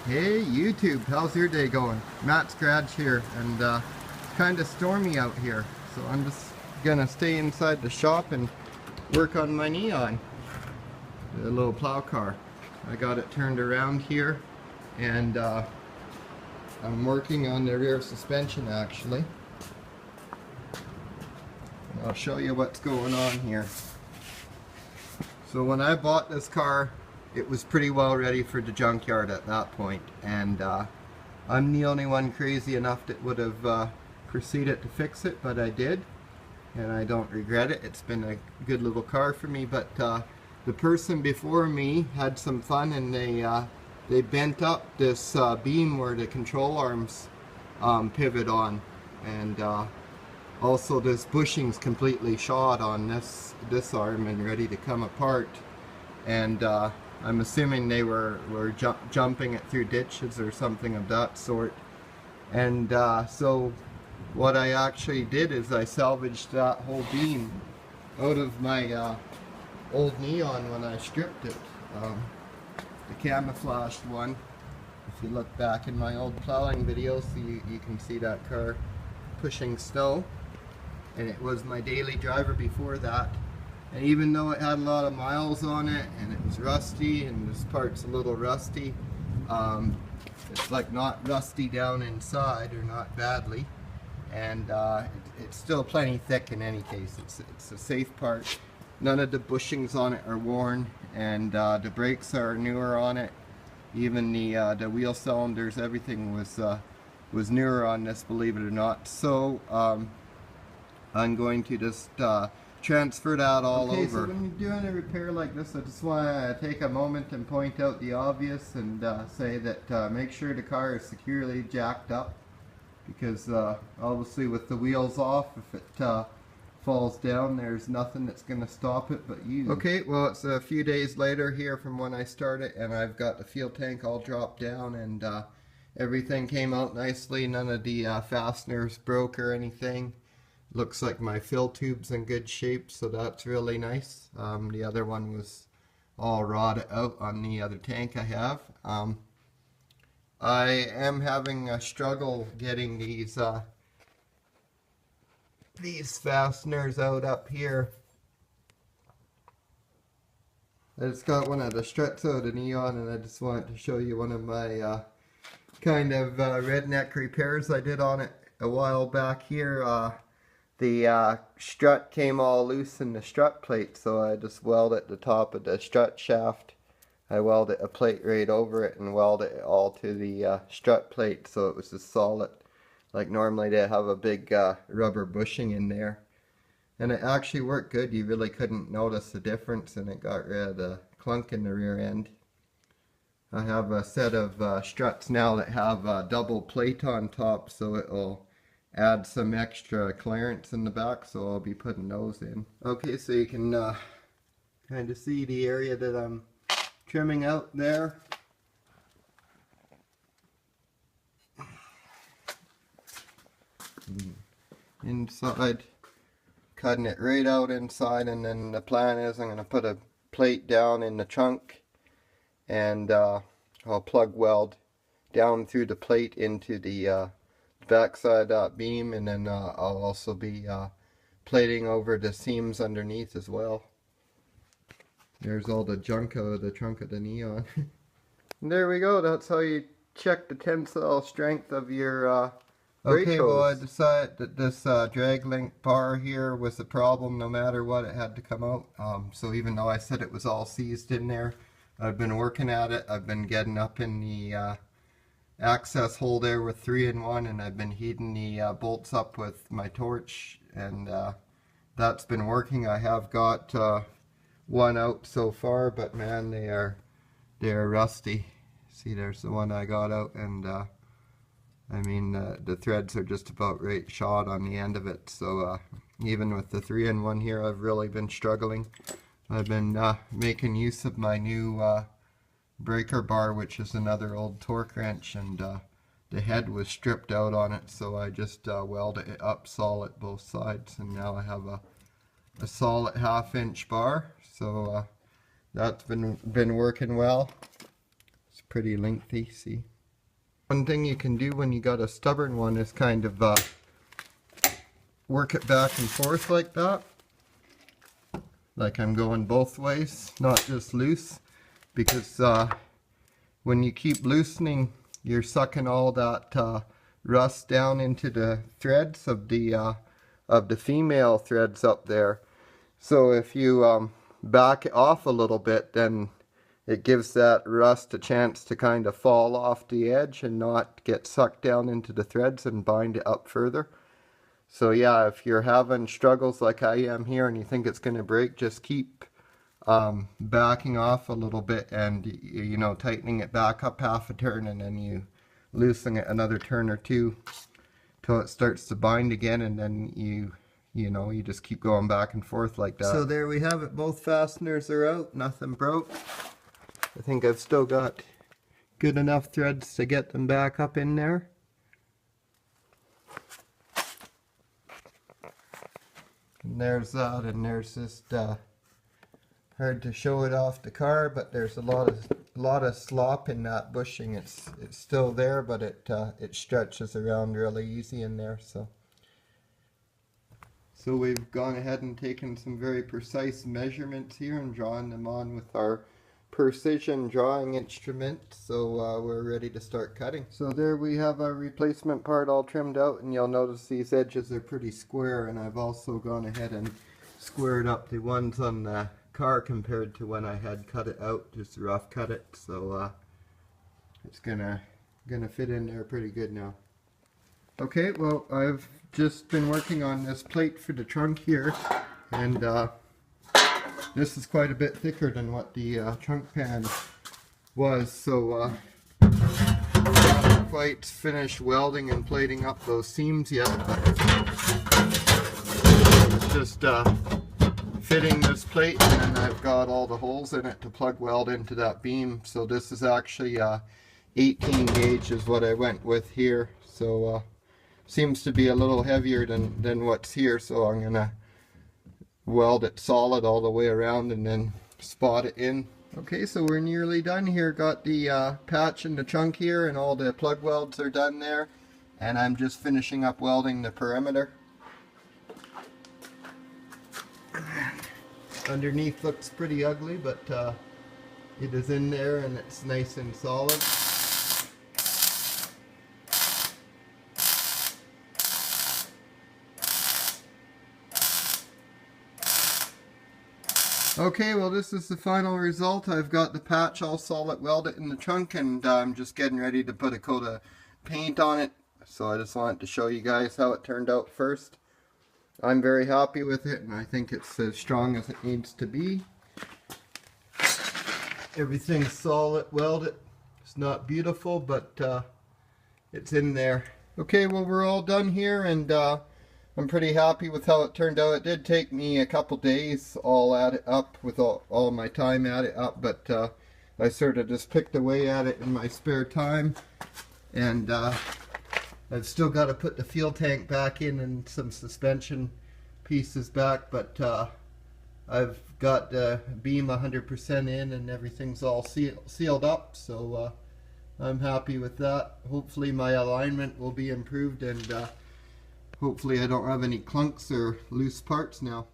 Hey YouTube, how's your day going? Matt's garage here, and it's kind of stormy out here, so I'm just gonna stay inside the shop and work on my neon, the little plow car. I got it turned around here, and I'm working on the rear suspension actually. And I'll show you what's going on here. So when I bought this car, it was pretty well ready for the junkyard at that point, and I'm the only one crazy enough that would have proceeded to fix it, but I did, and I don't regret it. It's been a good little car for me, but the person before me had some fun, and they bent up this beam where the control arms pivot on, and also this bushing's completely shot on this arm and ready to come apart, and I'm assuming they were jumping it through ditches or something of that sort. And so what I actually did is I salvaged that whole beam out of my old neon when I stripped it. The camouflaged one. If you look back in my old plowing videos, you can see that car pushing snow. And it was my daily driver before that. And even though it had a lot of miles on it and it was rusty and this part's a little rusty, it's like not rusty down inside, or not badly, and it's still plenty thick in any case. It's a safe part. None of the bushings on it are worn, and the brakes are newer on it. Even the wheel cylinders, everything was newer on this, believe it or not. So I'm going to just transfer that all over. So when you're doing a repair like this, I just want to take a moment and point out the obvious, and say that make sure the car is securely jacked up, because obviously with the wheels off, if it falls down, there's nothing that's going to stop it but you. Okay, well, it's a few days later here from when I started, and I've got the fuel tank all dropped down, and everything came out nicely. None of the fasteners broke or anything. Looks like my fill tube's in good shape, so that's really nice. The other one was all rotted out on the other tank I have. I am having a struggle getting these fasteners out up here. I just got one of the struts out of neon, and I just wanted to show you one of my kind of redneck repairs I did on it a while back here. The strut came all loose in the strut plate, so I just welded the top of the strut shaft. I welded a plate right over it and welded it all to the strut plate, so it was just solid. Like normally they have a big rubber bushing in there. And it actually worked good. You really couldn't notice the difference, and it got rid of the clunk in the rear end. I have a set of struts now that have a double plate on top, so it'll add some extra clearance in the back, so I'll be putting those in. Okay, so you can kind of see the area that I'm trimming out there. Inside, cutting it right out inside, and then the plan is I'm going to put a plate down in the trunk, and I'll plug weld down through the plate into the backside beam, and then I'll also be plating over the seams underneath as well. There's all the junk out of the trunk of the neon. And there we go. That's how you check the tensile strength of your brake hose. Okay, well, I decided that this drag link bar here was the problem. No matter what, it had to come out. So even though I said it was all seized in there, I've been working at it. I've been getting up in the access hole there with 3-in-1, and I've been heating the bolts up with my torch, and that's been working. I have got one out so far, but man, they are rusty. See, there's the one I got out, and I mean the threads are just about right shot on the end of it. So even with the 3-in-1 here, I've really been struggling. I've been making use of my new breaker bar, which is another old torque wrench, and the head was stripped out on it, so I just welded it up solid both sides, and now I have a solid 1/2-inch bar. So that's been working well. pretty lengthy, see. One thing you can do when you got a stubborn one is kind of work it back and forth like that. Like I'm going both ways, not just loose, because when you keep loosening, you're sucking all that rust down into the threads of the female threads up there. So if you back it off a little bit, then it gives that rust a chance to kind of fall off the edge and not get sucked down into the threads and bind it up further. So yeah, if you're having struggles like I am here and you think it's going to break, just keep backing off a little bit and, you know, tightening it back up half a turn, and then you loosen it another turn or two till it starts to bind again, and then you know, you just keep going back and forth like that. So there we have it, both fasteners are out, nothing broke. I think I've still got good enough threads to get them back up in there. And there's that, and there's just hard to show it off the car, but there's a lot of slop in that bushing. It's still there, but it stretches around really easy in there. So we've gone ahead and taken some very precise measurements here and drawn them on with our precision drawing instrument, so we're ready to start cutting. So there we have our replacement part all trimmed out, and you'll notice these edges are pretty square, and I've also gone ahead and squared up the ones on the car compared to when I had cut it out, just rough cut it, so it's gonna fit in there pretty good now. Okay, well, I've just been working on this plate for the trunk here, and this is quite a bit thicker than what the trunk pan was, so not quite finished welding and plating up those seams yet, but it's just fitting this plate, and then I've got all the holes in it to plug weld into that beam. So this is actually 18 gauge is what I went with here, so seems to be a little heavier than what's here, so I'm gonna weld it solid all the way around and then spot it in. Okay, so we're nearly done here. Got the patch in the trunk here, and all the plug welds are done there, and I'm just finishing up welding the perimeter. Underneath looks pretty ugly, but it is in there and it's nice and solid. Okay, well, this is the final result. I've got the patch all solid welded in the trunk, and I'm just getting ready to put a coat of paint on it. So I just wanted to show you guys how it turned out first. I'm very happy with it, and I think it's as strong as it needs to be. Everything's solid welded. It's not beautiful, but it's in there. Okay, well, we're all done here, and I'm pretty happy with how it turned out. It did take me a couple days all at it up, with all my time at it up, but I sort of just picked away at it in my spare time, and I've still got to put the fuel tank back in and some suspension pieces back, but I've got the beam 100% in and everything's all sealed up, so I'm happy with that. Hopefully my alignment will be improved, and hopefully I don't have any clunks or loose parts now.